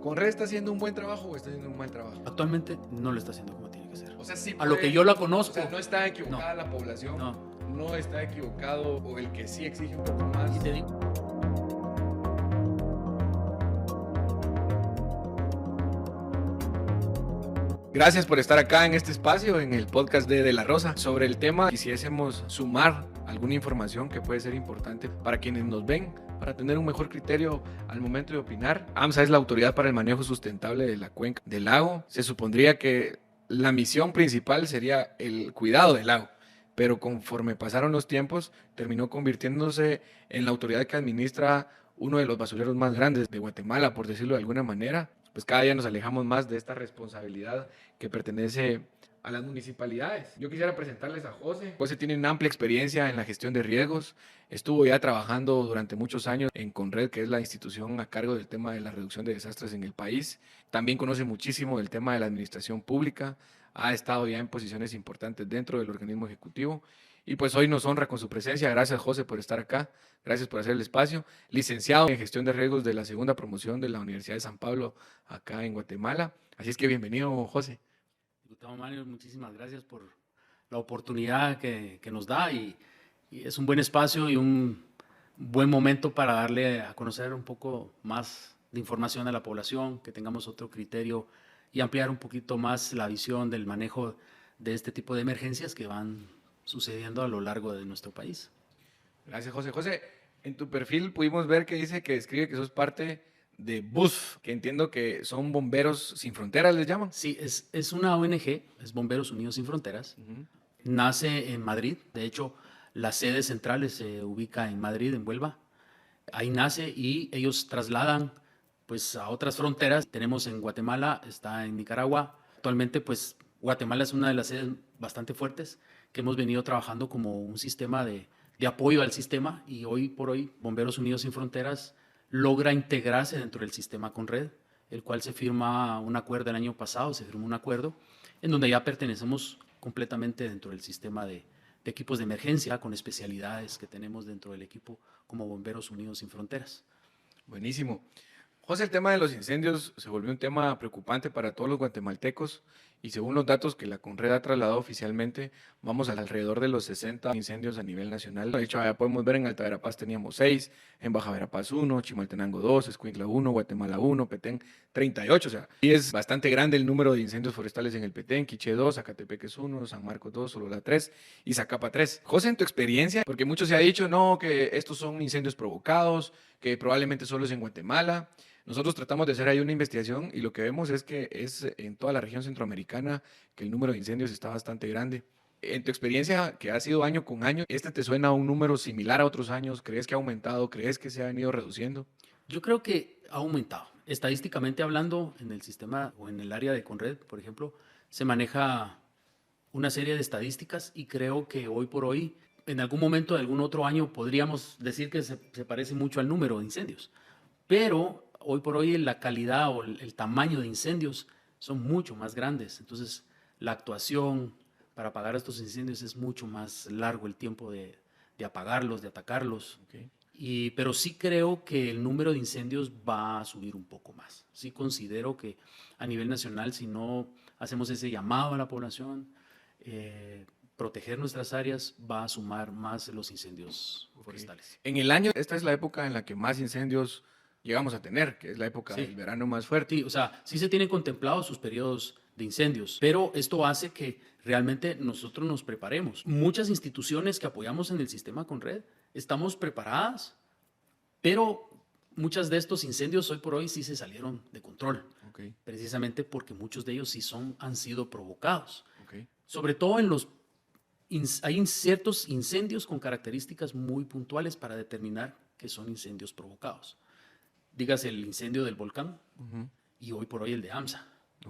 ¿Conred está haciendo un buen trabajo o está haciendo un mal trabajo? Actualmente no lo está haciendo como tiene que ser. O sea, sí A lo que yo la conozco. O sea, no está equivocada la población, no está equivocado, o el que sí exige un poco más. Y te digo, gracias por estar acá en este espacio, en el podcast de La Rosa. Sobre el tema, quisiésemos sumar alguna información que puede ser importante para quienes nos ven, para tener un mejor criterio al momento de opinar. AMSA es la autoridad para el manejo sustentable de la cuenca del lago. Se supondría que la misión principal sería el cuidado del lago, pero conforme pasaron los tiempos, terminó convirtiéndose en la autoridad que administra uno de los basureros más grandes de Guatemala, por decirlo de alguna manera. Pues cada día nos alejamos más de esta responsabilidad que pertenece a las municipalidades. Yo quisiera presentarles a José. José tiene una amplia experiencia en la gestión de riesgos. Estuvo ya trabajando durante muchos años en Conred, que es la institución a cargo del tema de la reducción de desastres en el país. También conoce muchísimo del tema de la administración pública. Ha estado ya en posiciones importantes dentro del organismo ejecutivo. Y pues hoy nos honra con su presencia. Gracias, José, por estar acá. Gracias por hacer el espacio. Licenciado en gestión de riesgos de la segunda promoción de la Universidad de San Pablo, acá en Guatemala. Así es que bienvenido, José. diputado Mario, muchísimas gracias por la oportunidad que nos da y es un buen espacio y un buen momento para darle a conocer un poco más de información a la población, que tengamos otro criterio y ampliar un poquito más la visión del manejo de este tipo de emergencias que van sucediendo a lo largo de nuestro país. Gracias, José. José, en tu perfil pudimos ver que dice que describe que sos parte de BUSF, que entiendo que son Bomberos Sin Fronteras, ¿les llaman? Sí, es una ONG, es Bomberos Unidos Sin Fronteras. Nace en Madrid, de hecho, la sede central se ubica en Madrid, en Huelva. Ahí nace y ellos trasladan pues a otras fronteras. Tenemos en Guatemala, está en Nicaragua. Actualmente pues Guatemala es una de las sedes bastante fuertes que hemos venido trabajando como un sistema de apoyo al sistema y hoy por hoy Bomberos Unidos Sin Fronteras logra integrarse dentro del sistema Conred, el cual se firma un acuerdo el año pasado, se firmó un acuerdo en donde ya pertenecemos completamente dentro del sistema de equipos de emergencia con especialidades que tenemos dentro del equipo como Bomberos Unidos Sin Fronteras. Buenísimo. José, el tema de los incendios se volvió un tema preocupante para todos los guatemaltecos y según los datos que la Conred ha trasladado oficialmente, vamos alrededor de los 60 incendios a nivel nacional. De hecho, allá podemos ver en Alta Verapaz teníamos 6, en Baja Verapaz 1, Chimaltenango 2, Escuintla 1, Guatemala 1, Petén 38. O sea, y es bastante grande el número de incendios forestales en el Petén, Quiché 2, Zacatepec es 1, San Marcos 2, Solola 3 y Zacapa 3. José, en tu experiencia, porque mucho se ha dicho, no, que estos son incendios provocados, que probablemente solo es en Guatemala. Nosotros tratamos de hacer ahí una investigación y lo que vemos es que es en toda la región centroamericana que el número de incendios está bastante grande. En tu experiencia, que ha sido año con año, te suena a un número similar a otros años? ¿Crees que ha aumentado? ¿Crees que se ha venido reduciendo? Yo creo que ha aumentado. Estadísticamente hablando, en el sistema o en el área de Conred, por ejemplo, se maneja una serie de estadísticas y creo que hoy por hoy, en algún momento de algún otro año, podríamos decir que se parece mucho al número de incendios. Pero hoy por hoy la calidad o el tamaño de incendios son mucho más grandes. Entonces, la actuación para apagar estos incendios es mucho más largo el tiempo de apagarlos, de atacarlos. Pero sí creo que el número de incendios va a subir un poco más. Sí considero que a nivel nacional, si no hacemos ese llamado a la población, proteger nuestras áreas va a sumar más los incendios forestales. En el año, esta es la época en la que más incendios llegamos a tener, que es la época del verano más fuerte. Sí, o sea, sí se tienen contemplados sus periodos de incendios, pero esto hace que realmente nosotros nos preparemos. Muchas instituciones que apoyamos en el sistema Conred estamos preparadas, pero muchos de estos incendios hoy por hoy sí se salieron de control, precisamente porque muchos de ellos sí han sido provocados. Sobre todo hay ciertos incendios con características muy puntuales para determinar que son incendios provocados. Dígase el incendio del volcán y hoy por hoy el de AMSA.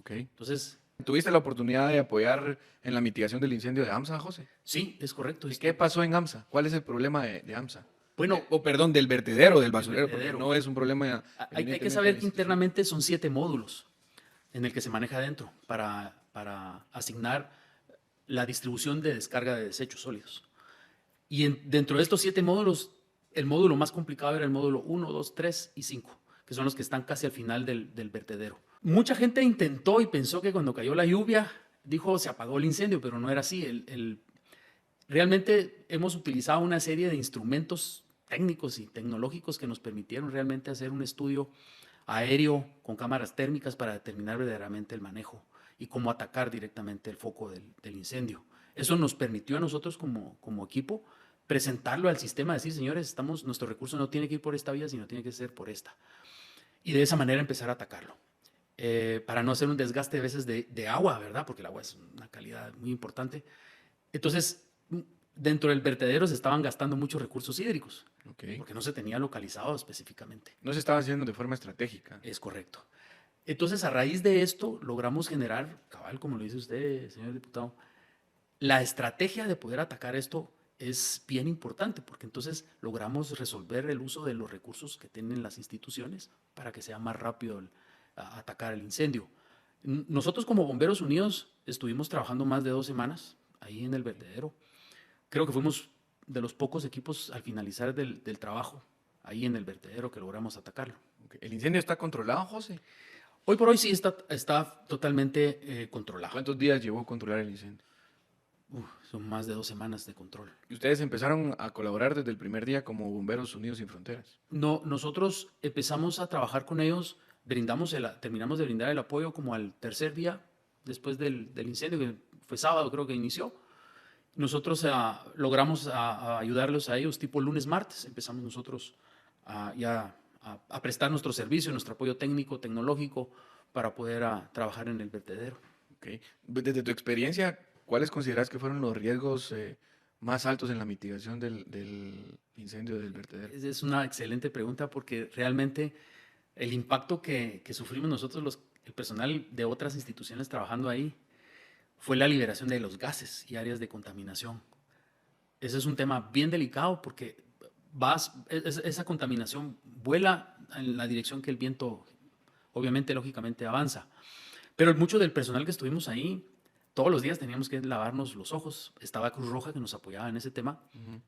Entonces, ¿tuviste la oportunidad de apoyar en la mitigación del incendio de AMSA, José? Sí, es correcto. ¿Y qué pasó en AMSA? ¿Cuál es el problema de AMSA? Bueno, perdón, del vertedero, del basurero, porque no es un problema. Hay que saber que internamente son 7 módulos en el que se maneja adentro para asignar la distribución de descarga de desechos sólidos. Y dentro de estos 7 módulos, el módulo más complicado era el módulo 1, 2, 3 y 5, que son los que están casi al final del vertedero. Mucha gente intentó y pensó que cuando cayó la lluvia, dijo, se apagó el incendio, pero no era así. Realmente hemos utilizado una serie de instrumentos técnicos y tecnológicos que nos permitieron realmente hacer un estudio aéreo con cámaras térmicas para determinar verdaderamente el manejo y cómo atacar directamente el foco del incendio. Eso nos permitió a nosotros como equipo presentarlo al sistema, decir, señores, nuestro recurso no tiene que ir por esta vía, sino tiene que ser por esta. Y de esa manera empezar a atacarlo. Para no hacer un desgaste a veces de agua, ¿verdad? Porque el agua es una calidad muy importante. Entonces, dentro del vertedero se estaban gastando muchos recursos hídricos, porque no se tenía localizado específicamente. No se estaba haciendo de forma estratégica. Es correcto. Entonces, a raíz de esto, logramos generar, cabal, como lo dice usted, señor diputado, la estrategia de poder atacar esto es bien importante, porque entonces logramos resolver el uso de los recursos que tienen las instituciones para que sea más rápido atacar el incendio. Nosotros como Bomberos Unidos estuvimos trabajando más de 2 semanas ahí en el vertedero. Creo que fuimos de los pocos equipos al finalizar del trabajo ahí en el vertedero que logramos atacarlo. ¿El incendio está controlado, José? Hoy por hoy sí está totalmente controlado. ¿Cuántos días llevó a controlar el incendio? Son más de 2 semanas de control. ¿Y ustedes empezaron a colaborar desde el primer día como Bomberos Unidos Sin Fronteras? No, nosotros empezamos a trabajar con ellos, terminamos de brindar el apoyo como al 3er día después del incendio, que fue sábado, creo que inició. Nosotros logramos ayudarlos a ellos tipo lunes, martes. Empezamos nosotros a prestar nuestro servicio, nuestro apoyo técnico, tecnológico, para poder trabajar en el vertedero. Okay. Desde tu experiencia, ¿cuáles consideras que fueron los riesgos más altos en la mitigación del incendio del vertedero? Es una excelente pregunta, porque realmente el impacto que sufrimos nosotros, el personal de otras instituciones trabajando ahí, fue la liberación de los gases y áreas de contaminación. Ese es un tema bien delicado, porque esa contaminación vuela en la dirección que el viento, obviamente, lógicamente, avanza. Pero mucho del personal que estuvimos ahí, todos los días teníamos que lavarnos los ojos. Estaba Cruz Roja que nos apoyaba en ese tema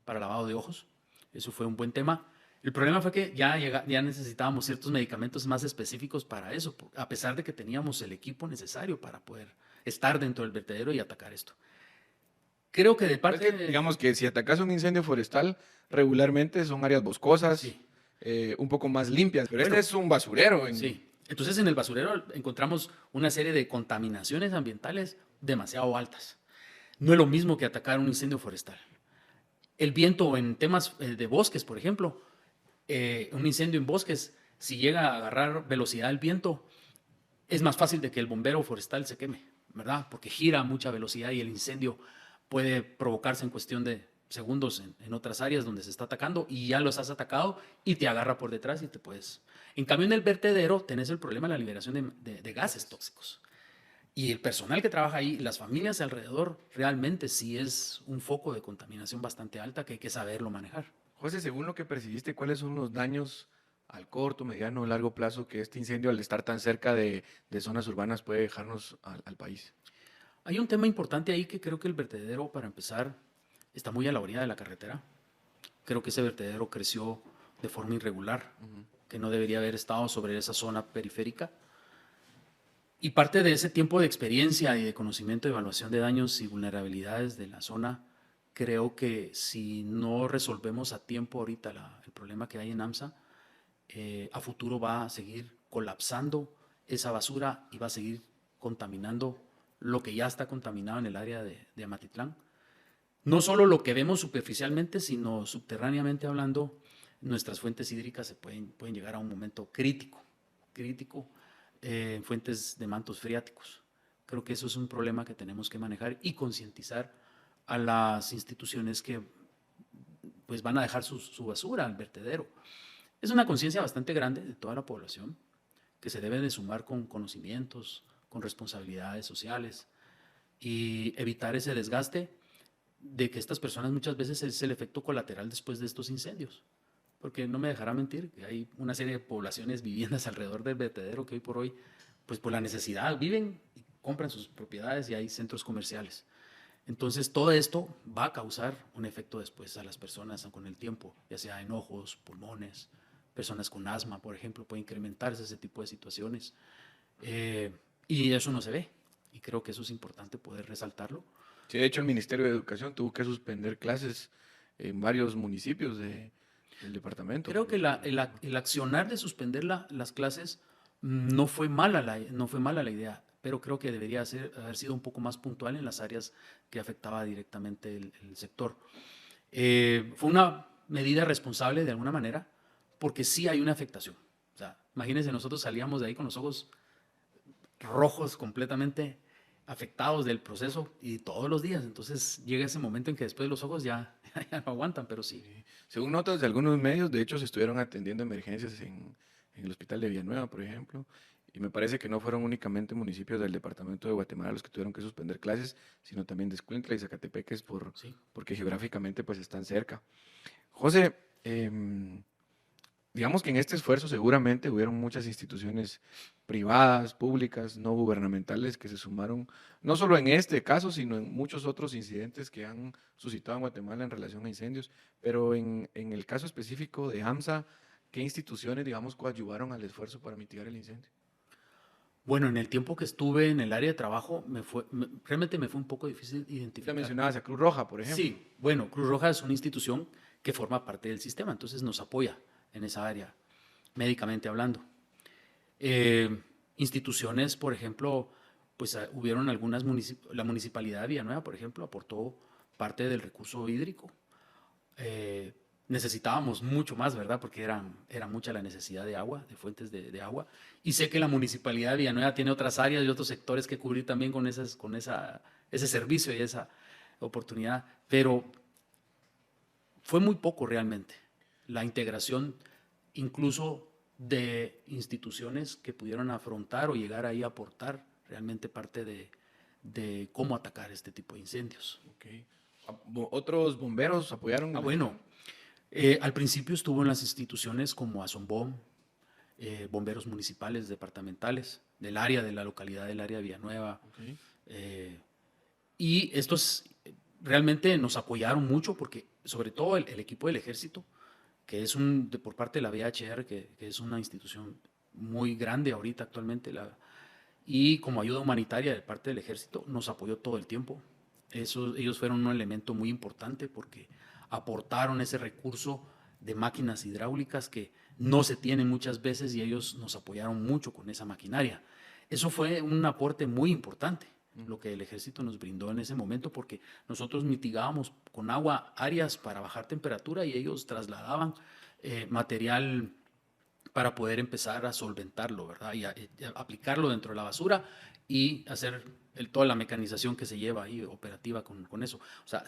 para lavado de ojos. Eso fue un buen tema. El problema fue que ya necesitábamos ciertos medicamentos más específicos para eso, a pesar de que teníamos el equipo necesario para poder estar dentro del vertedero y atacar esto. Creo que de parte... digamos que si atacas un incendio forestal, regularmente son áreas boscosas, sí, un poco más limpias, pero este es un basurero. Sí, entonces en el basurero encontramos una serie de contaminaciones ambientales demasiado altas. No es lo mismo que atacar un incendio forestal. El viento en temas de bosques, por ejemplo, un incendio en bosques, si llega a agarrar velocidad el viento, es más fácil de que el bombero forestal se queme, ¿verdad? Porque gira a mucha velocidad y el incendio puede provocarse en cuestión de segundos en otras áreas donde se está atacando, y ya los has atacado y te agarra por detrás y te puedes... En cambio, en el vertedero tenés el problema de la liberación de gases tóxicos. Y el personal que trabaja ahí, las familias alrededor, realmente sí es un foco de contaminación bastante alta que hay que saberlo manejar. José, según lo que percibiste, ¿cuáles son los daños al corto, mediano o largo plazo que este incendio, al estar tan cerca de zonas urbanas, puede dejarnos al país? Hay un tema importante ahí que creo que el vertedero, para empezar, está muy a la orilla de la carretera. Creo que ese vertedero creció de forma irregular, que no debería haber estado sobre esa zona periférica. Y parte de ese tiempo de experiencia y de conocimiento de evaluación de daños y vulnerabilidades de la zona, creo que si no resolvemos a tiempo ahorita el problema que hay en AMSA, a futuro va a seguir colapsando esa basura y va a seguir contaminando lo que ya está contaminado en el área de Amatitlán. No solo lo que vemos superficialmente, sino subterráneamente hablando, nuestras fuentes hídricas pueden llegar a un momento crítico, fuentes de mantos freáticos. Creo que eso es un problema que tenemos que manejar y concientizar a las instituciones que pues, van a dejar su basura al vertedero. Es una conciencia bastante grande de toda la población que se debe de sumar con conocimientos, con responsabilidades sociales y evitar ese desgaste de que estas personas muchas veces es el efecto colateral después de estos incendios. Porque no me dejará mentir que hay una serie de poblaciones, viviendas alrededor del vertedero que hoy por hoy, pues por la necesidad, viven y compran sus propiedades y hay centros comerciales. Entonces todo esto va a causar un efecto después a las personas con el tiempo, ya sea en ojos, pulmones, personas con asma, por ejemplo, puede incrementarse ese tipo de situaciones. Y eso no se ve. Y creo que eso es importante poder resaltarlo. Sí, de hecho, el Ministerio de Educación tuvo que suspender clases en varios municipios del departamento. Creo que el accionar de suspender las clases no fue mala la idea, pero creo que debería haber sido un poco más puntual en las áreas que afectaba directamente el sector. Fue una medida responsable de alguna manera, porque sí hay una afectación. O sea, imagínense, nosotros salíamos de ahí con los ojos rojos, completamente afectados del proceso y todos los días. Entonces llega ese momento en que después los ojos ya no aguantan, pero sí. Según notas de algunos medios, de hecho, se estuvieron atendiendo emergencias en el hospital de Villanueva, por ejemplo, y me parece que no fueron únicamente municipios del departamento de Guatemala los que tuvieron que suspender clases, sino también de Escuintla y Zacatepeques Sí. porque geográficamente pues están cerca. José, digamos que en este esfuerzo seguramente hubieron muchas instituciones privadas, públicas, no gubernamentales que se sumaron, no solo en este caso, sino en muchos otros incidentes que han suscitado en Guatemala en relación a incendios, pero en el caso específico de AMSA, ¿qué instituciones, digamos, coadyuvaron al esfuerzo para mitigar el incendio? Bueno, en el tiempo que estuve en el área de trabajo, realmente me fue un poco difícil Ya identificar. mencionabas a Cruz Roja, por ejemplo. Sí, bueno, Cruz Roja es una institución que forma parte del sistema, entonces nos apoya en esa área, médicamente hablando. Instituciones, por ejemplo, pues hubieron algunas, la Municipalidad de Villanueva, por ejemplo, aportó parte del recurso hídrico. Necesitábamos mucho más, ¿verdad? Porque era mucha la necesidad de agua, de fuentes de agua. Y sé que la Municipalidad de Villanueva tiene otras áreas y otros sectores que cubrir también con ese servicio y esa oportunidad, pero fue muy poco realmente la integración incluso de instituciones que pudieron afrontar o llegar ahí a aportar realmente parte de cómo atacar este tipo de incendios. Okay. ¿Otros bomberos apoyaron? Bueno, al principio estuvo en las instituciones como Asombom, bomberos municipales, departamentales, del área de la localidad del área de Villanueva. Okay. Y estos realmente nos apoyaron mucho porque, sobre todo el equipo del ejército, que es por parte de la VHR, que es una institución muy grande ahorita actualmente, y como ayuda humanitaria de parte del ejército, nos apoyó todo el tiempo. Ellos fueron un elemento muy importante porque aportaron ese recurso de máquinas hidráulicas que no se tienen muchas veces y ellos nos apoyaron mucho con esa maquinaria. Eso fue un aporte muy importante, lo que el ejército nos brindó en ese momento, porque nosotros mitigábamos con agua áreas para bajar temperatura y ellos trasladaban material para poder empezar a solventarlo, ¿verdad? Y a aplicarlo dentro de la basura y hacer toda la mecanización que se lleva ahí operativa con eso. O sea,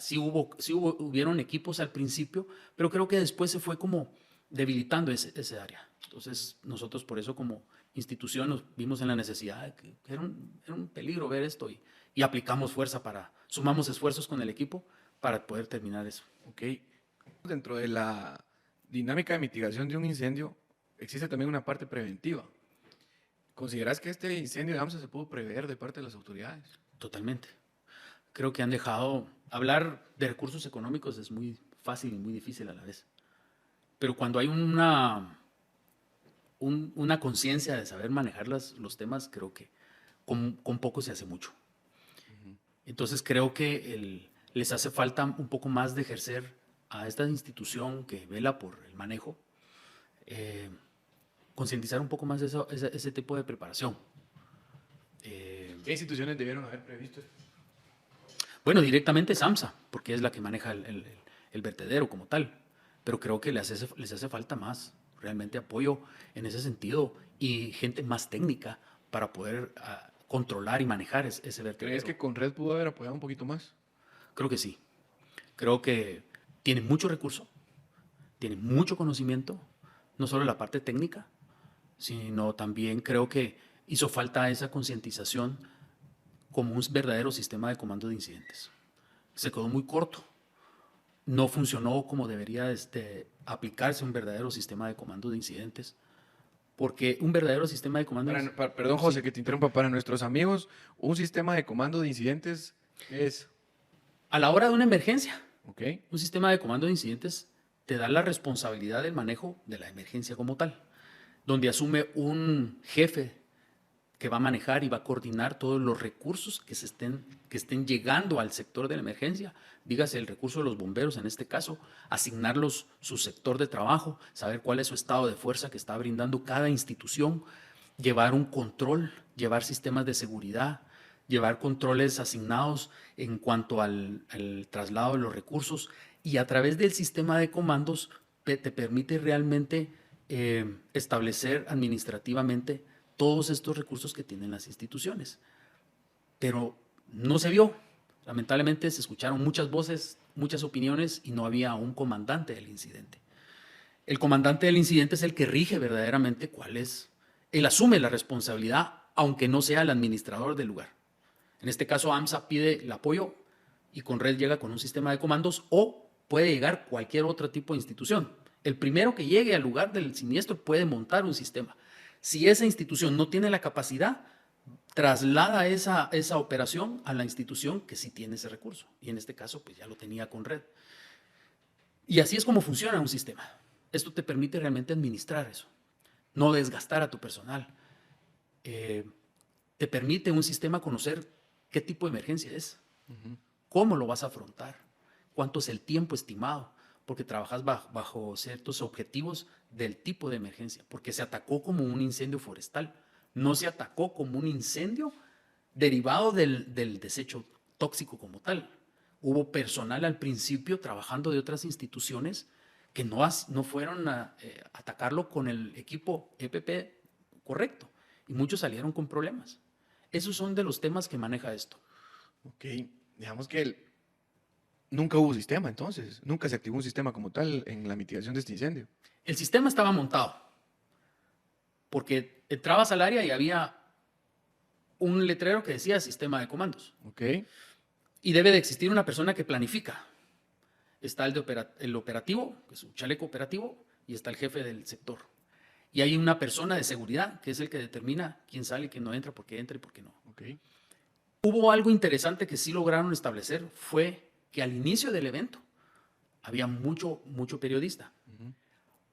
hubieron equipos al principio, pero creo que después se fue como debilitando ese área. Entonces, nosotros por eso como institución nos vimos en la necesidad de que era un peligro ver esto y aplicamos fuerza sumamos esfuerzos con el equipo para poder terminar eso. Ok. Dentro de la dinámica de mitigación de un incendio, existe también una parte preventiva. ¿Consideras que este incendio de AMSA se pudo prever de parte de las autoridades? Totalmente. Creo que han dejado... Hablar de recursos económicos es muy fácil y muy difícil a la vez. Pero cuando hay una conciencia de saber manejar los temas, creo que con poco se hace mucho. Entonces creo que les hace falta un poco más de ejercer a esta institución que vela por el manejo, concientizar un poco más de ese tipo de preparación. ¿Qué instituciones debieron haber previsto? Bueno, directamente SAMSA, porque es la que maneja el vertedero como tal, pero creo que les hace falta más realmente apoyo en ese sentido y gente más técnica para poder controlar y manejar ese vertedero. ¿Crees que Conred pudo haber apoyado un poquito más? Creo que sí. Creo que tiene mucho recurso, tiene mucho conocimiento, no solo la parte técnica, sino también creo que hizo falta esa concientización como un verdadero sistema de comando de incidentes. Se quedó muy corto. No funcionó como debería aplicarse un verdadero sistema de comando de incidentes. Porque un verdadero sistema de comando... Perdón, José, que te interrumpa. Para nuestros amigos, un sistema de comando de incidentes es... A la hora de una emergencia, Okay. un sistema de comando de incidentes te da la responsabilidad del manejo de la emergencia como tal, donde asume un jefe que va a manejar y va a coordinar todos los recursos que estén llegando al sector de la emergencia, dígase el recurso de los bomberos en este caso, asignarlos su sector de trabajo, saber cuál es su estado de fuerza que está brindando cada institución, llevar un control, llevar sistemas de seguridad, llevar controles asignados en cuanto al traslado de los recursos, y a través del sistema de comandos te permite realmente establecer administrativamente todos estos recursos que tienen las instituciones. Pero no se vio. Lamentablemente se escucharon muchas voces, muchas opiniones y no había un comandante del incidente. El comandante del incidente es el que rige verdaderamente cuál es. Él asume la responsabilidad, aunque no sea el administrador del lugar. En este caso, AMSA pide el apoyo y Conred llega con un sistema de comandos, o puede llegar cualquier otro tipo de institución. El primero que llegue al lugar del siniestro puede montar un sistema. Si esa institución no tiene la capacidad, traslada esa operación a la institución que sí tiene ese recurso. Y en este caso, pues ya lo tenía Conred. Y así es como funciona un sistema. Esto te permite realmente administrar eso, no desgastar a tu personal. Te permite un sistema conocer qué tipo de emergencia es, cómo lo vas a afrontar, cuánto es el tiempo estimado, porque trabajas bajo ciertos objetivos del tipo de emergencia, porque se atacó como un incendio forestal, no se atacó como un incendio derivado del desecho tóxico como tal. Hubo personal al principio trabajando de otras instituciones que no fueron a atacarlo con el equipo EPP correcto, y muchos salieron con problemas. Esos son de los temas que maneja esto. Ok, digamos que nunca hubo sistema entonces, nunca se activó un sistema como tal en la mitigación de este incendio. El sistema estaba montado, porque entrabas al área y había un letrero que decía sistema de comandos. Ok. Y debe de existir una persona que planifica. Está el operativo, que es un chaleco operativo, y está el jefe del sector. Y hay una persona de seguridad, que es el que determina quién sale, quién no entra, por qué entra y por qué no. Okay. Hubo algo interesante que sí lograron establecer, fue que al inicio del evento había mucho periodista.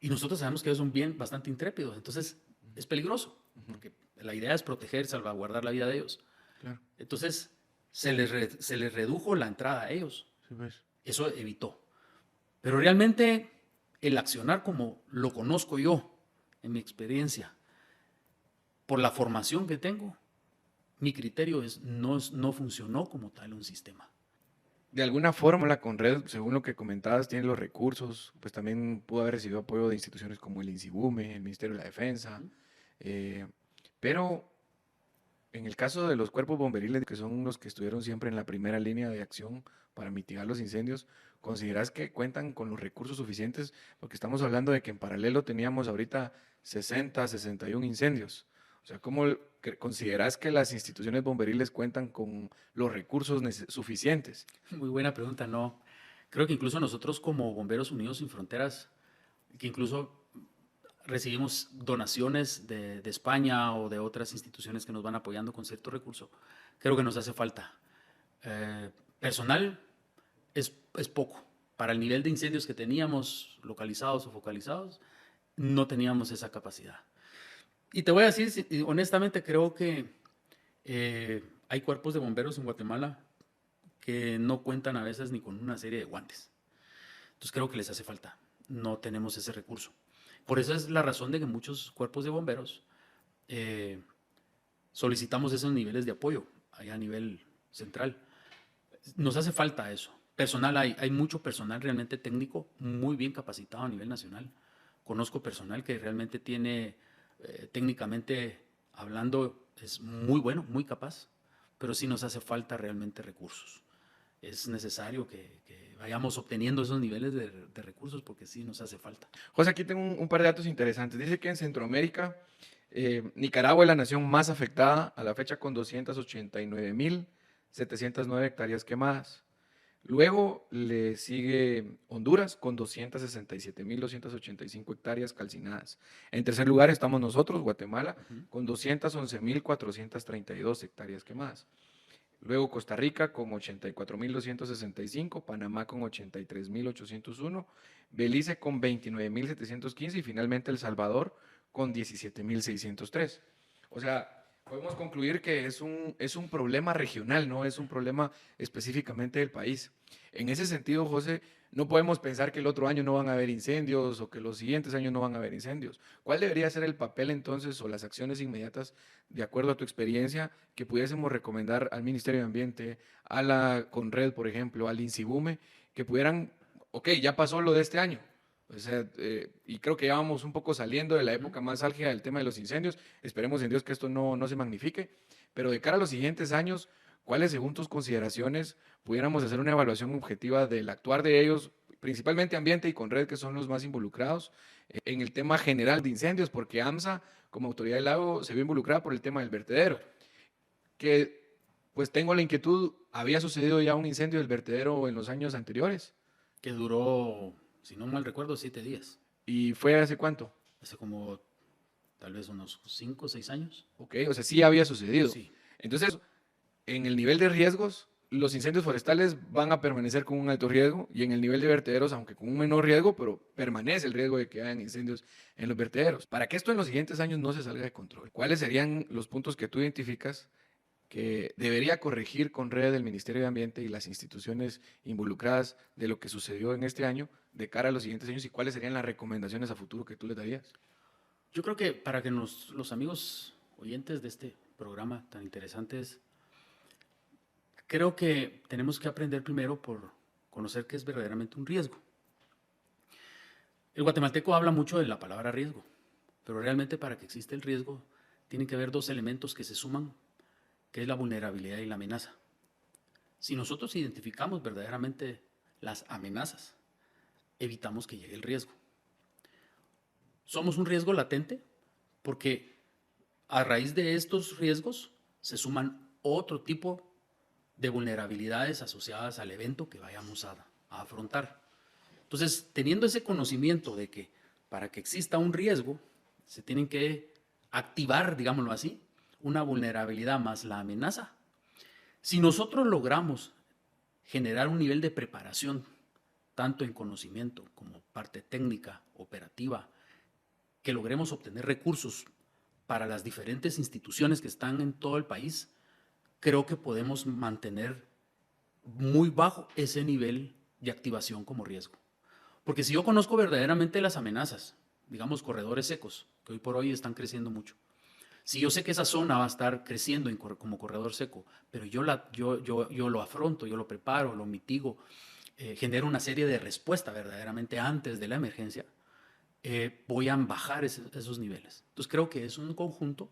Y nosotros sabemos que ellos son bastante intrépidos, entonces es peligroso, porque la idea es proteger, salvaguardar la vida de ellos. Claro. Entonces se les redujo la entrada a ellos. Sí, pues. Eso evitó. Pero realmente el accionar como lo conozco yo, en mi experiencia, por la formación que tengo, mi criterio no funcionó como tal un sistema. De alguna forma la Conred, según lo que comentabas, tiene los recursos, pues también pudo haber recibido apoyo de instituciones como el INSIBUME, el Ministerio de la Defensa, pero en el caso de los cuerpos bomberiles, que son los que estuvieron siempre en la primera línea de acción para mitigar los incendios, ¿consideras que cuentan con los recursos suficientes? Porque estamos hablando de que en paralelo teníamos ahorita 60, 61 incendios. O sea, ¿cómo consideras que las instituciones bomberiles cuentan con los recursos suficientes? Muy buena pregunta, no. Creo que incluso nosotros como Bomberos Unidos Sin Fronteras, que incluso recibimos donaciones de España o de otras instituciones que nos van apoyando con cierto recurso, creo que nos hace falta. Personal es poco. Para el nivel de incendios que teníamos localizados o focalizados, no teníamos esa capacidad. Y te voy a decir, honestamente, creo que hay cuerpos de bomberos en Guatemala que no cuentan a veces ni con una serie de guantes. Entonces creo que les hace falta. No tenemos ese recurso. Por eso es la razón de que muchos cuerpos de bomberos solicitamos esos niveles de apoyo allá a nivel central. Nos hace falta eso. Personal hay mucho personal realmente técnico muy bien capacitado a nivel nacional. Conozco personal que realmente tiene, técnicamente hablando, es muy bueno, muy capaz, pero sí nos hace falta realmente recursos. Es necesario que vayamos obteniendo esos niveles de recursos porque sí nos hace falta. José, aquí tengo un par de datos interesantes. Dice que en Centroamérica, Nicaragua es la nación más afectada a la fecha con 289.709 hectáreas quemadas. Luego le sigue Honduras con 267.285 hectáreas calcinadas. En tercer lugar estamos nosotros, Guatemala, con 211.432 hectáreas quemadas. luego Costa Rica con 84.265, Panamá con 83.801, Belice con 29.715 y finalmente El Salvador con 17.603. O sea, podemos concluir que es un problema regional, no es un problema específicamente del país. En ese sentido, José, no podemos pensar que el otro año no van a haber incendios o que los siguientes años no van a haber incendios. ¿Cuál debería ser el papel entonces o las acciones inmediatas, de acuerdo a tu experiencia, que pudiésemos recomendar al Ministerio de Ambiente, a la Conred, por ejemplo, al INSIBUME, que pudieran, ok, ya pasó lo de este año, o sea, y creo que ya vamos un poco saliendo de la época más álgida del tema de los incendios, esperemos en Dios que esto no se magnifique, pero de cara a los siguientes años, ¿cuáles según tus consideraciones pudiéramos hacer una evaluación objetiva del actuar de ellos, principalmente Ambiente y Conred, que son los más involucrados, en el tema general de incendios? Porque AMSA, como autoridad del lago, se vio involucrada por el tema del vertedero, que pues tengo la inquietud, ¿había sucedido ya un incendio del vertedero en los años anteriores? Que duró, si no mal recuerdo, 7 días. ¿Y fue hace cuánto? Hace como tal vez unos 5 o 6 años. Ok, o sea, sí había sucedido. Sí. Entonces, en el nivel de riesgos, los incendios forestales van a permanecer con un alto riesgo y en el nivel de vertederos, aunque con un menor riesgo, pero permanece el riesgo de que hayan incendios en los vertederos. Para que esto en los siguientes años no se salga de control, ¿cuáles serían los puntos que tú identificas que debería corregir Conred del Ministerio de Ambiente y las instituciones involucradas de lo que sucedió en este año de cara a los siguientes años y cuáles serían las recomendaciones a futuro que tú les darías? Yo creo que para que los amigos oyentes de este programa tan interesantes, creo que tenemos que aprender primero por conocer qué es verdaderamente un riesgo. El guatemalteco habla mucho de la palabra riesgo, pero realmente para que exista el riesgo tienen que haber dos elementos que se suman, que es la vulnerabilidad y la amenaza. Si nosotros identificamos verdaderamente las amenazas, evitamos que llegue el riesgo. Somos un riesgo latente porque a raíz de estos riesgos se suman otro tipo de vulnerabilidades asociadas al evento que vayamos a afrontar. Entonces, teniendo ese conocimiento de que para que exista un riesgo, se tienen que activar, digámoslo así, una vulnerabilidad más la amenaza. Si nosotros logramos generar un nivel de preparación, tanto en conocimiento como parte técnica, operativa, que logremos obtener recursos para las diferentes instituciones que están en todo el país, creo que podemos mantener muy bajo ese nivel de activación como riesgo. Porque si yo conozco verdaderamente las amenazas, digamos corredores secos, que hoy por hoy están creciendo mucho, si yo sé que esa zona va a estar creciendo como corredor seco, pero yo lo afronto, yo lo preparo, lo mitigo, genero una serie de respuestas verdaderamente antes de la emergencia, voy a bajar esos niveles. Entonces creo que es un conjunto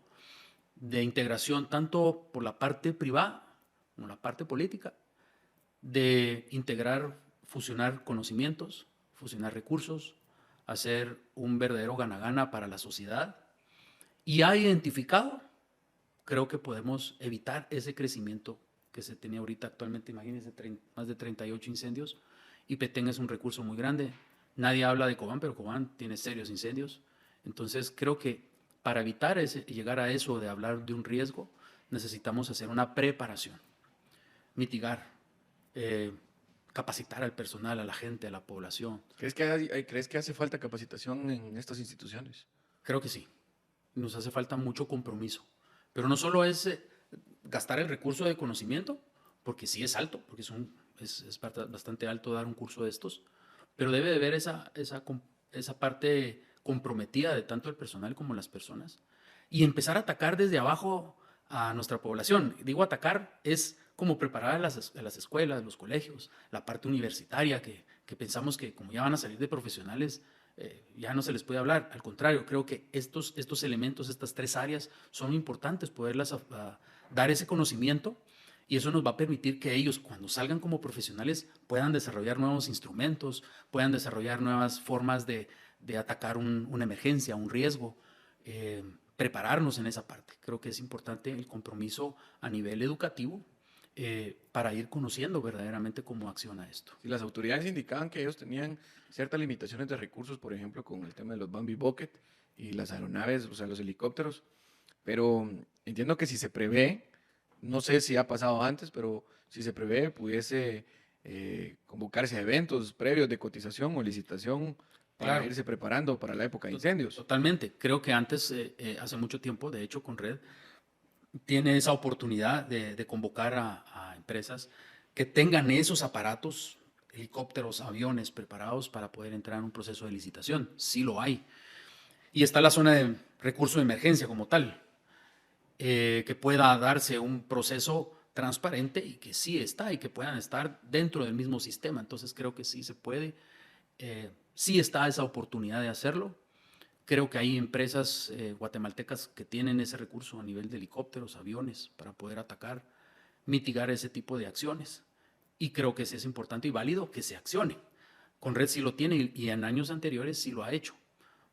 de integración tanto por la parte privada como la parte política, de integrar, fusionar conocimientos, fusionar recursos, hacer un verdadero gana-gana para la sociedad. Y ha identificado, creo que podemos evitar ese crecimiento que se tenía ahorita actualmente. Imagínense, más de 38 incendios, y Petén es un recurso muy grande. Nadie habla de Cobán, pero Cobán tiene serios incendios. Entonces creo que para evitar llegar a eso de hablar de un riesgo, necesitamos hacer una preparación, mitigar, capacitar al personal, a la gente, a la población. ¿Crees que hace falta capacitación en estas instituciones? Creo que sí. Nos hace falta mucho compromiso. Pero no solo es gastar el recurso de conocimiento, porque sí es alto, porque es bastante alto dar un curso de estos, pero debe de haber esa parte comprometida de tanto el personal como las personas y empezar a atacar desde abajo a nuestra población. Digo atacar es como preparar a las escuelas, los colegios, la parte universitaria, que pensamos que como ya van a salir de profesionales, ya no se les puede hablar. Al contrario, creo que estos elementos, estas tres áreas, son importantes poderlas dar ese conocimiento, y eso nos va a permitir que ellos, cuando salgan como profesionales, puedan desarrollar nuevos instrumentos, puedan desarrollar nuevas formas de atacar una emergencia, un riesgo, prepararnos en esa parte. Creo que es importante el compromiso a nivel educativo, para ir conociendo verdaderamente cómo acciona esto. Si las autoridades indicaban que ellos tenían ciertas limitaciones de recursos, por ejemplo, con el tema de los Bambi Bucket y las aeronaves, o sea, los helicópteros, pero entiendo que si se prevé no sé si ha pasado antes, pero si se prevé, pudiese convocarse a eventos previos de cotización o licitación para Claro, irse preparando para la época de incendios. totalmente. Creo que antes, hace mucho tiempo, de hecho, Conred tiene esa oportunidad de convocar a empresas que tengan esos aparatos, helicópteros, aviones preparados para poder entrar en un proceso de licitación. Sí lo hay. Y está la zona de recurso de emergencia como tal, que pueda darse un proceso transparente y que sí está y que puedan estar dentro del mismo sistema. Entonces creo que sí se puede, sí está esa oportunidad de hacerlo. Creo que hay empresas guatemaltecas que tienen ese recurso a nivel de helicópteros, aviones, para poder atacar, mitigar ese tipo de acciones. Y creo que sí es importante y válido que se accione. Conred sí lo tiene y en años anteriores sí lo ha hecho,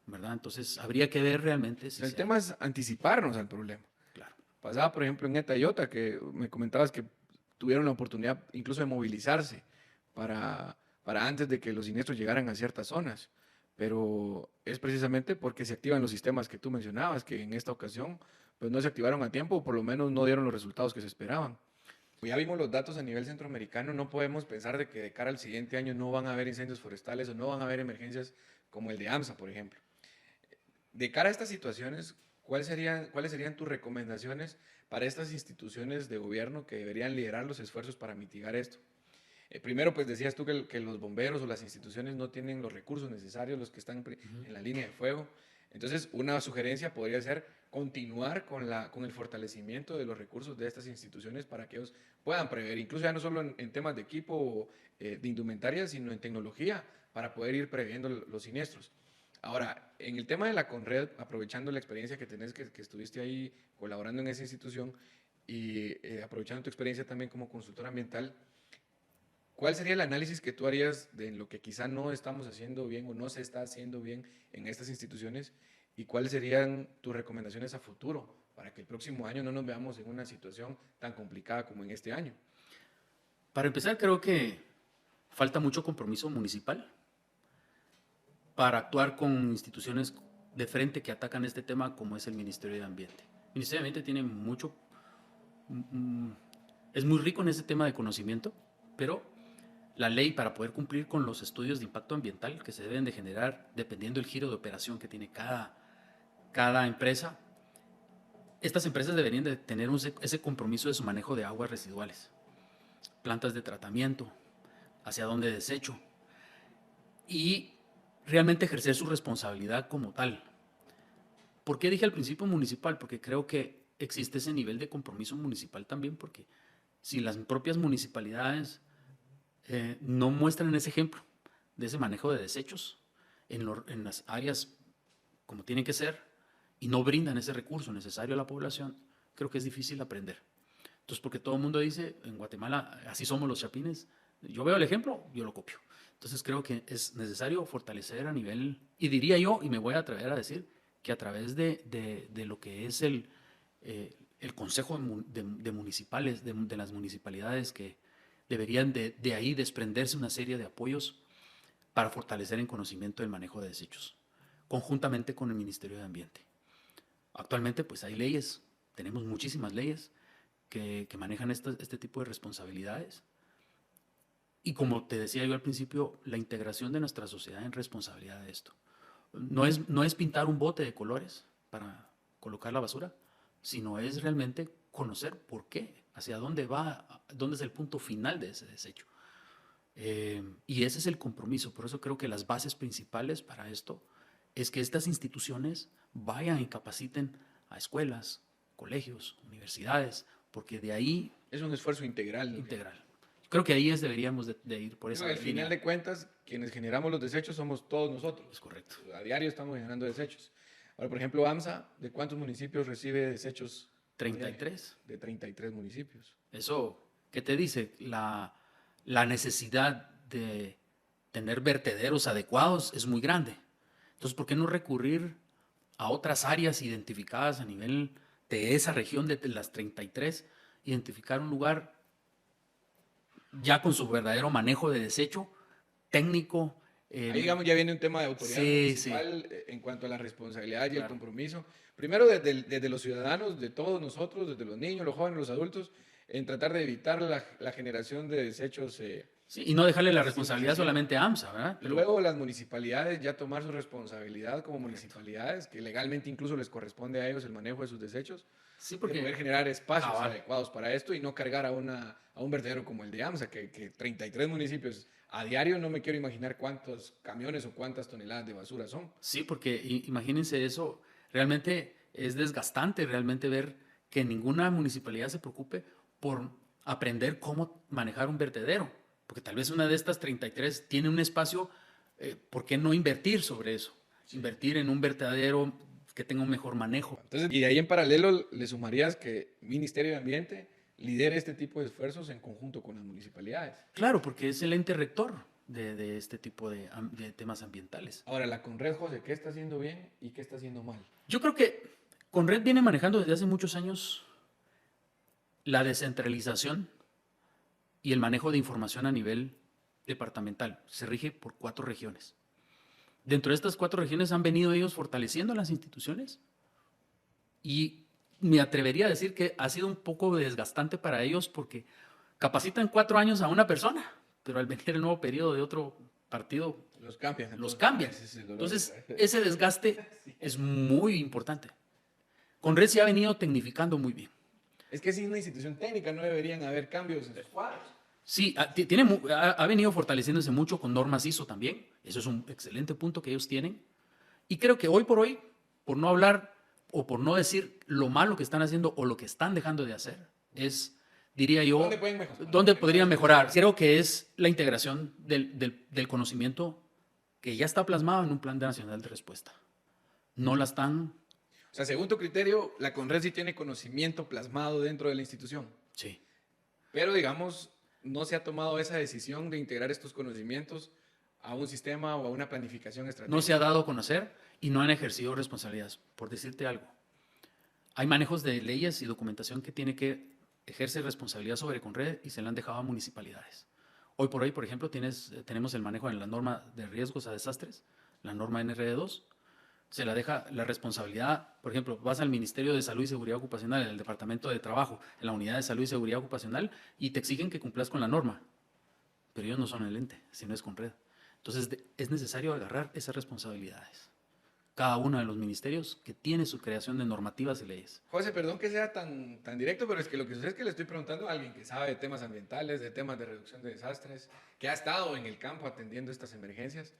¿verdad? Entonces habría que ver realmente si El se ha tema hecho. es anticiparnos al problema. Claro. Pasaba, por ejemplo, en ETA y OTA, que me comentabas que tuvieron la oportunidad incluso de movilizarse para antes de que los siniestros llegaran a ciertas zonas. Pero es precisamente porque se activan los sistemas que tú mencionabas, que en esta ocasión pues no se activaron a tiempo o por lo menos no dieron los resultados que se esperaban. Ya vimos los datos a nivel centroamericano, no podemos pensar de que de cara al siguiente año no van a haber incendios forestales o no van a haber emergencias como el de AMSA, por ejemplo. De cara a estas situaciones, ¿cuáles serían tus recomendaciones para estas instituciones de gobierno que deberían liderar los esfuerzos para mitigar esto? Primero, pues decías tú que los bomberos o las instituciones no tienen los recursos necesarios, los que están en la línea de fuego. Entonces, una sugerencia podría ser continuar con el fortalecimiento de los recursos de estas instituciones para que ellos puedan prever, incluso ya no solo en temas de equipo o de indumentaria, sino en tecnología, para poder ir previendo los siniestros. Ahora, en el tema de la Conred, aprovechando la experiencia que tenés, que estuviste ahí colaborando en esa institución y aprovechando tu experiencia también como consultor ambiental, ¿cuál sería el análisis que tú harías de lo que quizá no estamos haciendo bien o no se está haciendo bien en estas instituciones? ¿Y cuáles serían tus recomendaciones a futuro para que el próximo año no nos veamos en una situación tan complicada como en este año? Para empezar, creo que falta mucho compromiso municipal para actuar con instituciones de frente que atacan este tema como es el Ministerio de Ambiente. El Ministerio de Ambiente tiene mucho, mm, es muy rico en ese tema de conocimiento, pero la ley para poder cumplir con los estudios de impacto ambiental que se deben de generar dependiendo del giro de operación que tiene cada empresa, estas empresas deberían de tener ese compromiso de su manejo de aguas residuales, plantas de tratamiento, hacia dónde desecho y realmente ejercer su responsabilidad como tal. ¿Por qué dije al principio municipal? Porque creo que existe ese nivel de compromiso municipal también, porque si las propias municipalidades no muestran ese ejemplo de ese manejo de desechos en las áreas como tienen que ser y no brindan ese recurso necesario a la población, creo que es difícil aprender. Entonces, porque todo el mundo dice, en Guatemala, así somos los chapines, yo veo el ejemplo, yo lo copio. Entonces, creo que es necesario fortalecer a nivel, y diría yo, y me voy a atrever a decir, que a través de lo que es el Consejo de Municipales, de las municipalidades que deberían de ahí desprenderse una serie de apoyos para fortalecer el conocimiento del manejo de desechos, conjuntamente con el Ministerio de Ambiente. Actualmente, pues hay leyes, tenemos muchísimas leyes que manejan este tipo de responsabilidades. Y como te decía yo al principio, la integración de nuestra sociedad en responsabilidad de esto. No es pintar un bote de colores para colocar la basura, sino es realmente conocer por qué, hacia dónde va, dónde es el punto final de ese desecho. Y ese es el compromiso. Por eso creo que las bases principales para esto es que estas instituciones vayan y capaciten a escuelas, colegios, universidades, porque de ahí Es un esfuerzo integral, ¿no? integral. Creo que ahí deberíamos de ir por esa Al línea. final de cuentas, quienes generamos los desechos somos todos nosotros. Es correcto. A diario estamos generando desechos. Ahora, por ejemplo, AMSA, ¿de cuántos municipios recibe desechos? 33. De 33 municipios. Eso, ¿qué te dice? La necesidad de tener vertederos adecuados es muy grande. Entonces, ¿por qué no recurrir a otras áreas identificadas a nivel de esa región de las 33? Identificar un lugar ya con su verdadero manejo de desecho técnico, Ahí, digamos, ya viene un tema de autoridad Sí, municipal en cuanto a la responsabilidad y el Claro. compromiso. Primero, desde los ciudadanos, de todos nosotros, desde los niños, los jóvenes, los adultos, en tratar de evitar la generación de desechos Sí, y no dejarle la sin responsabilidad necesidad. solamente a AMSA, ¿verdad? Pero Luego las municipalidades ya tomar su responsabilidad como municipalidades, que legalmente incluso les corresponde a ellos el manejo de sus desechos, sí, de poder porque generar espacios cabal. adecuados para esto y no cargar a un vertedero como el de AMSA, que 33 municipios a diario, no me quiero imaginar cuántos camiones o cuántas toneladas de basura son. Sí, porque imagínense eso, realmente es desgastante realmente ver que ninguna municipalidad se preocupe por aprender cómo manejar un vertedero, porque tal vez una de estas 33 tiene un espacio, ¿por qué no invertir sobre eso? Invertir en un vertedero que tenga un mejor manejo. Entonces, y de ahí en paralelo le sumarías que Ministerio de Ambiente lidere este tipo de esfuerzos en conjunto con las municipalidades. Claro, porque es el ente rector de este tipo de temas ambientales. Ahora, la Conred, José, ¿qué está haciendo bien y qué está haciendo mal? Yo creo que Conred viene manejando desde hace muchos años la descentralización y el manejo de información a nivel departamental. Se rige por 4 regiones. Dentro de estas 4 regiones han venido ellos fortaleciendo las instituciones y me atrevería a decir que ha sido un poco desgastante para ellos porque capacitan 4 años a una persona, pero al venir el nuevo periodo de otro partido, Los cambian. los cambian. Ese es el dolor. Entonces, ese desgaste es muy importante. Conred se ha venido tecnificando muy bien. Es que si es una institución técnica, no deberían haber cambios en sus cuadros. Sí, ha venido fortaleciéndose mucho con normas ISO también. Eso es un excelente punto que ellos tienen. Y creo que hoy por hoy, por no hablar o por no decir lo malo que están haciendo o lo que están dejando de hacer, es, diría yo, ¿Dónde pueden mejorar? ¿dónde podrían mejorar? Creo que es la integración del conocimiento que ya está plasmado en un plan nacional de respuesta. No la están... O sea, según tu criterio, la Conred sí tiene conocimiento plasmado dentro de la institución. Sí. Pero, digamos, no se ha tomado esa decisión de integrar estos conocimientos a un sistema o a una planificación estratégica. No se ha dado a conocer y no han ejercido responsabilidades. Por decirte algo, hay manejos de leyes y documentación que tiene que ejercer responsabilidad sobre Conred y se le han dejado a municipalidades. Hoy por hoy, por ejemplo, tenemos el manejo en la norma de riesgos a desastres, la norma NRD2. Se la deja la responsabilidad, por ejemplo, vas al Ministerio de Salud y Seguridad Ocupacional, en el Departamento de Trabajo, en la Unidad de Salud y Seguridad Ocupacional, y te exigen que cumplas con la norma. Pero ellos no son el ente, sino es Conred. Entonces, es necesario agarrar esas responsabilidades. Cada uno de los ministerios que tiene su creación de normativas y leyes. José, perdón que sea tan directo, pero es que lo que sucede es que le estoy preguntando a alguien que sabe de temas ambientales, de temas de reducción de desastres, que ha estado en el campo atendiendo estas emergencias.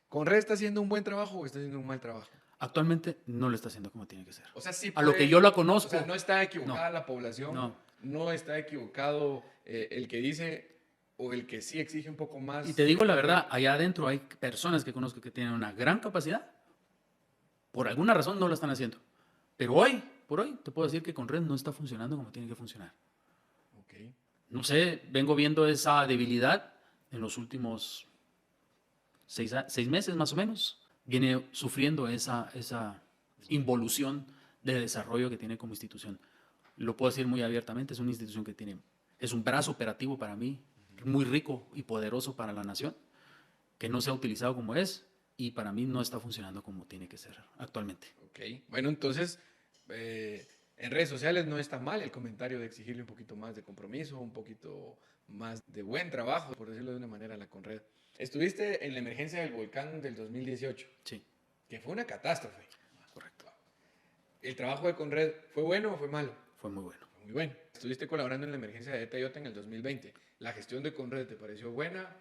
¿Conred está haciendo un buen trabajo o está haciendo un mal trabajo? Actualmente no lo está haciendo como tiene que ser. O sea, sí A lo que yo la conozco. O sea, no está equivocada No. la población, No. no está equivocado el que dice o el que sí exige un poco más. Y te digo la verdad, allá adentro hay personas que conozco que tienen una gran capacidad. Por alguna razón no lo están haciendo. Pero hoy, por hoy, te puedo decir que Conred no está funcionando como tiene que funcionar. Okay. No sé, vengo viendo esa debilidad en los últimos 6 meses más o menos. Viene sufriendo esa involución de desarrollo que tiene como institución. Lo puedo decir muy abiertamente, es una institución que es un brazo operativo para mí, muy rico y poderoso para la nación, que no se ha utilizado como es y para mí no está funcionando como tiene que ser actualmente. Ok, bueno, entonces en redes sociales no está mal el comentario de exigirle un poquito más de compromiso, un poquito más de buen trabajo, por decirlo de una manera, a la Conred. Estuviste en la emergencia del volcán del 2018, Sí, que fue una catástrofe. correcto. ¿El trabajo de Conred fue bueno o fue malo? Fue muy bueno. Fue muy bueno. Estuviste colaborando en la emergencia de Tayota en el 2020. ¿La gestión de Conred te pareció buena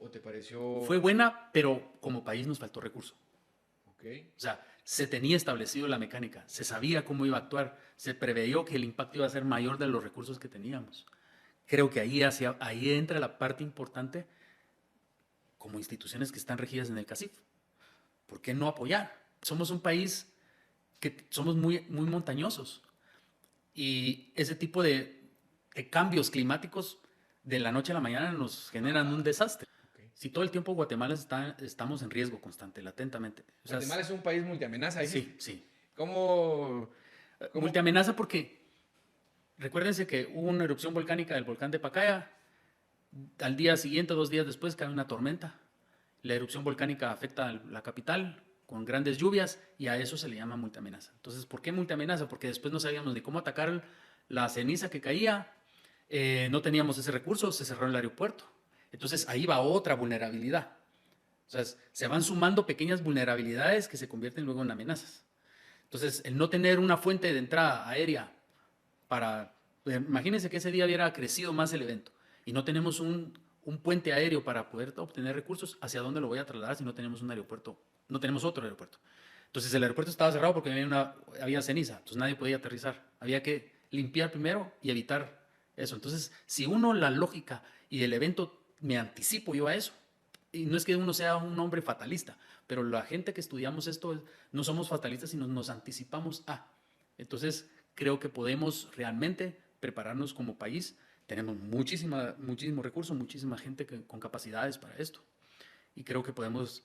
o te pareció...? Fue buena, pero como país nos faltó recurso. Ok. O sea, se tenía establecido la mecánica, se sabía cómo iba a actuar, se preveyó que el impacto iba a ser mayor de los recursos que teníamos. Creo que ahí entra la parte importante como instituciones que están regidas en el CACIF. ¿Por qué no apoyar? Somos un país que somos muy, muy montañosos y ese tipo de cambios climáticos de la noche a la mañana nos generan un desastre. Okay. Si todo el tiempo Guatemala estamos en riesgo constante, latentamente. O sea, Guatemala es un país multiamenaza. sí, sí. ¿Cómo? Multiamenaza porque recuérdense que hubo una erupción volcánica del volcán de Pacaya. Al día siguiente, 2 días después, cae una tormenta La erupción volcánica afecta a la capital con grandes lluvias y a eso se le llama multiamenaza. Entonces, ¿por qué multiamenaza? Porque después no sabíamos ni cómo atacar la ceniza que caía, no teníamos ese recurso, se cerró el aeropuerto. Entonces, ahí va otra vulnerabilidad. O sea, se van sumando pequeñas vulnerabilidades que se convierten luego en amenazas. Entonces, el no tener una fuente de entrada aérea para... Imagínense que ese día hubiera crecido más el evento y no tenemos un puente aéreo para poder obtener recursos. ¿Hacia dónde lo voy a trasladar si no tenemos un aeropuerto? No tenemos otro aeropuerto. Entonces, el aeropuerto estaba cerrado porque había ceniza, entonces nadie podía aterrizar. Había que limpiar primero y evitar eso. Entonces, si uno la lógica y el evento me anticipo yo a eso, y no es que uno sea un hombre fatalista, pero la gente que estudiamos esto no somos fatalistas, sino nos anticipamos a. Entonces, creo que podemos realmente prepararnos como país. Tenemos muchísimo recurso, muchísima gente con capacidades para esto. Y creo que podemos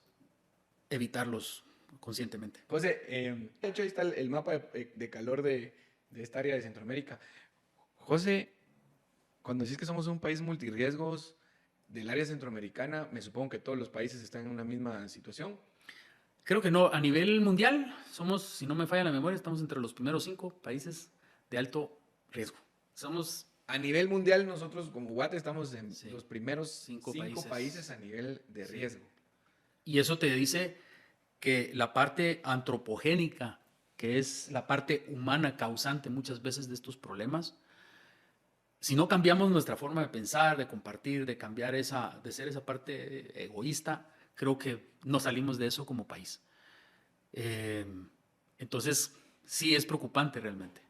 evitarlos conscientemente. José, de hecho ahí está el mapa de calor de esta área de Centroamérica. José, cuando decís que somos un país multirriesgos del área centroamericana, me supongo que todos los países están en una misma situación. Creo que no. A nivel mundial, somos, si no me falla la memoria, estamos entre los primeros 5 países de alto riesgo. Somos... A nivel mundial, nosotros como Guate estamos en Sí, los primeros 5 países a nivel de riesgo. Y eso te dice que la parte antropogénica, que es la parte humana causante muchas veces de estos problemas, si no cambiamos nuestra forma de pensar, de compartir, de cambiar de ser esa parte egoísta, creo que no salimos de eso como país. Entonces, sí es preocupante realmente.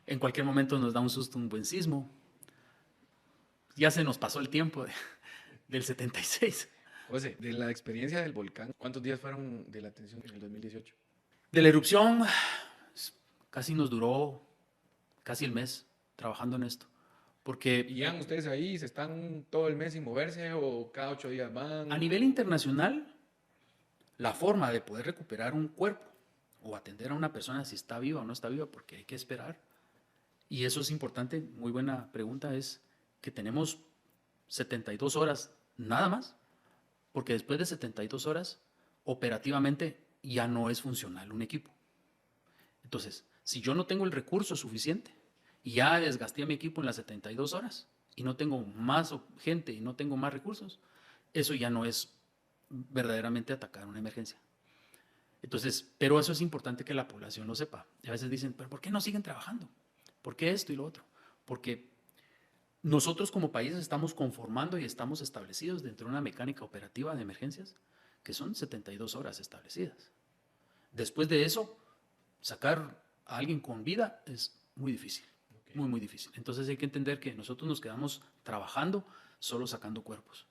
En cualquier momento nos da un susto, un buen sismo. Ya se nos pasó el tiempo del 76. José, de la experiencia del volcán, ¿cuántos días fueron de la atención en el 2018? De la erupción, casi nos duró casi el mes trabajando en esto. Porque ¿Y ya ustedes ahí se están todo el mes sin moverse o cada 8 días van? a nivel internacional, la forma de poder recuperar un cuerpo o atender a una persona si está viva o no está viva, porque hay que esperar. Y eso es importante, muy buena pregunta, es que tenemos 72 horas nada más, porque después de 72 horas, operativamente ya no es funcional un equipo. Entonces, si yo no tengo el recurso suficiente y ya desgasté a mi equipo en las 72 horas y no tengo más gente y no tengo más recursos, eso ya no es verdaderamente atacar una emergencia. Entonces, pero eso es importante que la población lo sepa. Y a veces dicen, pero ¿por qué no siguen trabajando? ¿Por qué esto y lo otro? Porque nosotros como país estamos conformando y estamos establecidos dentro de una mecánica operativa de emergencias que son 72 horas establecidas. Después de eso, sacar a alguien con vida es muy difícil, muy, muy difícil. Entonces hay que entender que nosotros nos quedamos trabajando solo sacando cuerpos,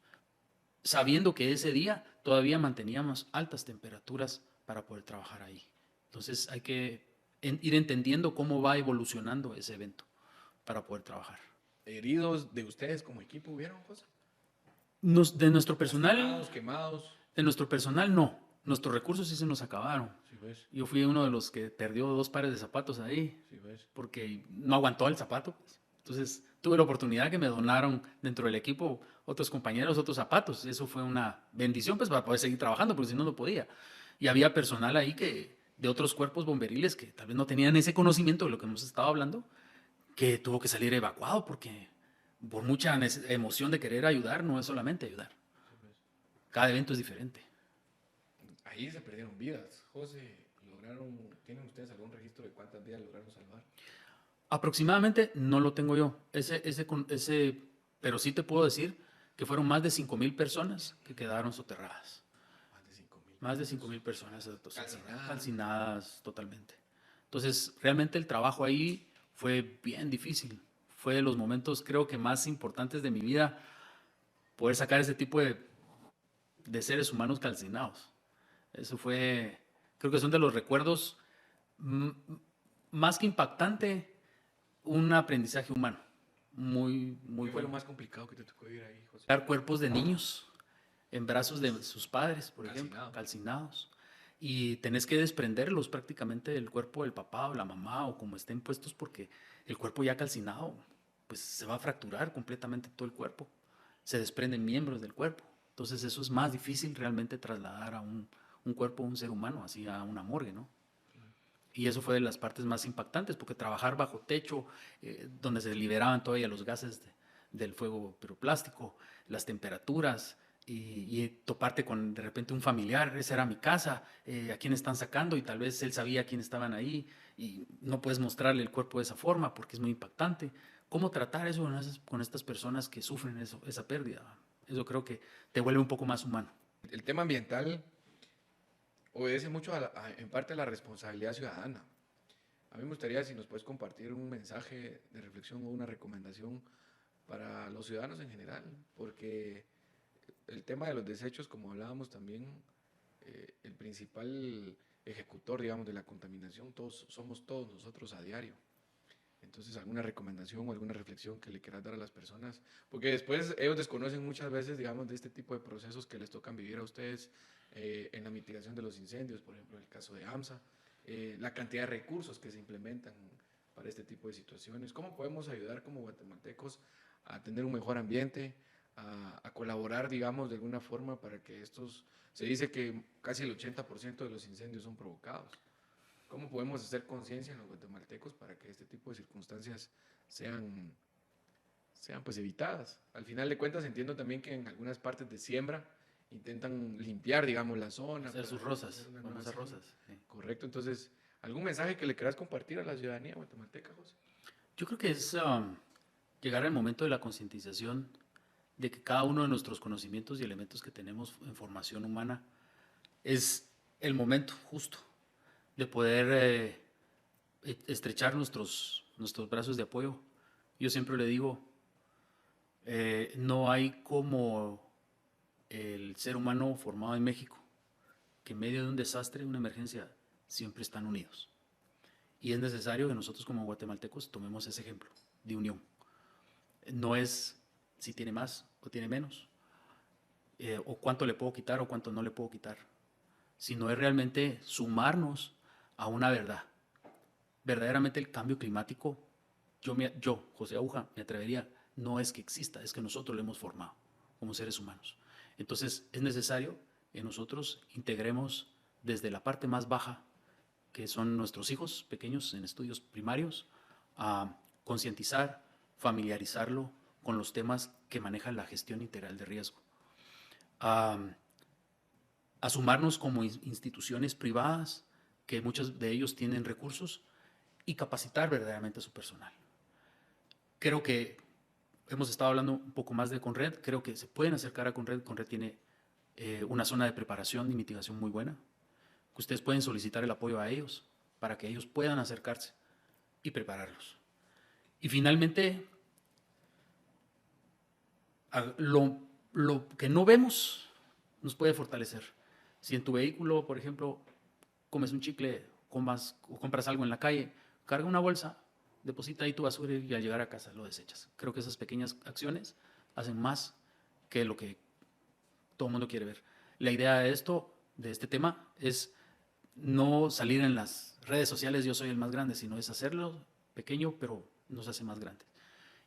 sabiendo que ese día todavía manteníamos altas temperaturas para poder trabajar ahí. Entonces hay que ir entendiendo cómo va evolucionando ese evento para poder trabajar. ¿Heridos de ustedes como equipo hubieron, José? De nuestro personal... Quemados. De nuestro personal no. Nuestros recursos sí se nos acabaron. Sí, pues. Yo fui uno de los que perdió 2 pares de zapatos ahí, Sí, pues. porque no aguantó el zapato. Pues. Entonces tuve la oportunidad que me donaron dentro del equipo otros compañeros, otros zapatos. Eso fue una bendición pues para poder seguir trabajando, porque si no, no podía. Y había personal ahí de otros cuerpos bomberiles que tal vez no tenían ese conocimiento de lo que hemos estado hablando, que tuvo que salir evacuado porque por mucha emoción de querer ayudar, no es solamente ayudar. Sí, pues. Cada evento es diferente. Ahí se perdieron vidas. José, ¿tienen ustedes algún registro de cuántas vidas lograron salvar? Aproximadamente no lo tengo yo, pero sí te puedo decir que fueron más de 5,000 personas que quedaron soterradas. Más de 5,000. Más de 5,000 personas calcinadas totalmente. Entonces, realmente el trabajo ahí fue bien difícil. Fue de los momentos, creo que más importantes de mi vida, poder sacar ese tipo de seres humanos calcinados. Eso fue, creo que son de los recuerdos más que impactante, un aprendizaje humano. Muy, muy ¿Qué fue bueno. lo más complicado que te tocó vivir ahí, José? Dar cuerpos de niños en brazos de sus padres, por ejemplo, Calcinados. calcinados. Y tenés que desprenderlos prácticamente del cuerpo del papá o la mamá o como estén puestos, porque el cuerpo ya calcinado, pues se va a fracturar completamente todo el cuerpo. Se desprenden miembros del cuerpo. Entonces eso es más difícil realmente trasladar a un cuerpo, un ser humano, así a una morgue, ¿no? Y eso fue de las partes más impactantes, porque trabajar bajo techo, donde se liberaban todavía los gases del fuego piroplástico, las temperaturas, y toparte con de repente un familiar, esa era mi casa, a quién están sacando, y tal vez él sabía quién estaban ahí, y no puedes mostrarle el cuerpo de esa forma porque es muy impactante. ¿Cómo tratar eso con estas personas que sufren esa pérdida? Eso creo que te vuelve un poco más humano. El tema ambiental obedece mucho en parte a la responsabilidad ciudadana. A mí me gustaría si nos puedes compartir un mensaje de reflexión o una recomendación para los ciudadanos en general, porque el tema de los desechos, como hablábamos también, el principal ejecutor, digamos, de la contaminación, somos todos nosotros a diario. Entonces, alguna recomendación o alguna reflexión que le quieras dar a las personas, porque después ellos desconocen muchas veces, digamos, de este tipo de procesos que les tocan vivir a ustedes en la mitigación de los incendios, por ejemplo, en el caso de AMSA, la cantidad de recursos que se implementan para este tipo de situaciones. ¿Cómo podemos ayudar como guatemaltecos a tener un mejor ambiente, a colaborar, digamos, de alguna forma para que se dice que casi el 80% de los incendios son provocados? ¿Cómo podemos hacer conciencia en los guatemaltecos para que este tipo de circunstancias sean, sean pues evitadas? Al final de cuentas entiendo también que en algunas partes de siembra intentan limpiar, digamos, la zona. Hacer sus rosas, famosas rosas. Sí. Correcto, entonces, ¿algún mensaje que le quieras compartir a la ciudadanía guatemalteca, José? Yo creo que es llegar al momento de la concientización de que cada uno de nuestros conocimientos y elementos que tenemos en formación humana es el momento justo de poder estrechar nuestros brazos de apoyo. Yo siempre le digo, no hay como el ser humano formado en México, que en medio de un desastre, una emergencia, siempre están unidos. Y es necesario que nosotros como guatemaltecos tomemos ese ejemplo de unión. No es si tiene más o tiene menos, o cuánto le puedo quitar o cuánto no le puedo quitar, sino es realmente sumarnos a una verdad. Verdaderamente el cambio climático, yo José Aguja, me atrevería, no es que exista, es que nosotros lo hemos formado como seres humanos. Entonces es necesario que nosotros integremos desde la parte más baja, que son nuestros hijos pequeños en estudios primarios, a concientizar, familiarizarlo con los temas que manejan la gestión integral de riesgo. A sumarnos como instituciones privadas, que muchos de ellos tienen recursos, y capacitar verdaderamente a su personal. Creo que hemos estado hablando un poco más de Conred, creo que se pueden acercar a Conred. Conred tiene una zona de preparación y mitigación muy buena, que ustedes pueden solicitar el apoyo a ellos para que ellos puedan acercarse y prepararlos. Y finalmente, lo que no vemos nos puede fortalecer. Si en tu vehículo, por ejemplo, comes un chicle o compras algo en la calle, carga una bolsa, deposita ahí tu basura y al llegar a casa lo desechas. Creo que esas pequeñas acciones hacen más que lo que todo el mundo quiere ver. La idea de este tema, es no salir en las redes sociales, yo soy el más grande, sino es hacerlo pequeño, pero nos hace más grandes.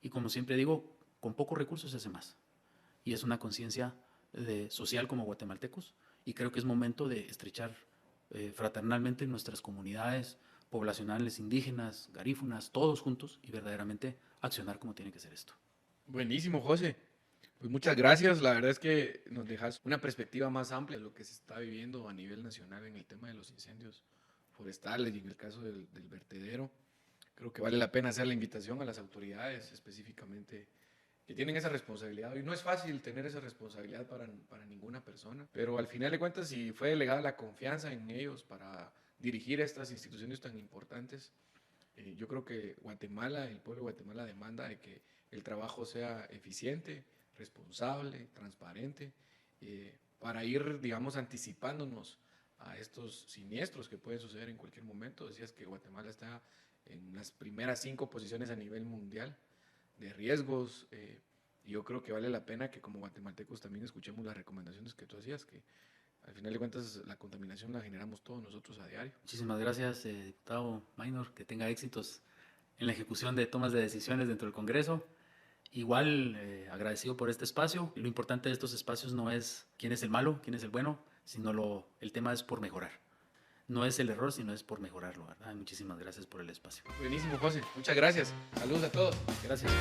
Y como siempre digo, con pocos recursos se hace más. Y es una conciencia social como guatemaltecos, y creo que es momento de estrechar fraternalmente nuestras comunidades poblacionales, indígenas, garífunas, todos juntos, y verdaderamente accionar como tiene que ser esto. Buenísimo, José. Pues muchas gracias. La verdad es que nos dejas una perspectiva más amplia de lo que se está viviendo a nivel nacional en el tema de los incendios forestales y en el caso del vertedero. Creo que vale la pena hacer la invitación a las autoridades específicamente que tienen esa responsabilidad. Y no es fácil tener esa responsabilidad para ninguna persona, pero al final de cuentas, si fue delegada la confianza en ellos para dirigir estas instituciones tan importantes, yo creo que Guatemala, el pueblo de Guatemala demanda de que el trabajo sea eficiente, responsable, transparente, para ir, digamos, anticipándonos a estos siniestros que pueden suceder en cualquier momento. Decías que Guatemala está en las primeras 5 posiciones a nivel mundial de riesgos. Y yo creo que vale la pena que como guatemaltecos también escuchemos las recomendaciones que tú hacías, que al final de cuentas la contaminación la generamos todos nosotros a diario. Muchísimas gracias, diputado Maynor, que tenga éxitos en la ejecución de tomas de decisiones dentro del Congreso, Igual agradecido por este espacio. Lo importante de estos espacios no es quién es el malo, quién es el bueno, sino el tema es por mejorar. No es el error, sino es por mejorarlo, ¿verdad? Muchísimas gracias por el espacio. Buenísimo, José. Muchas gracias. Saludos a todos. Gracias.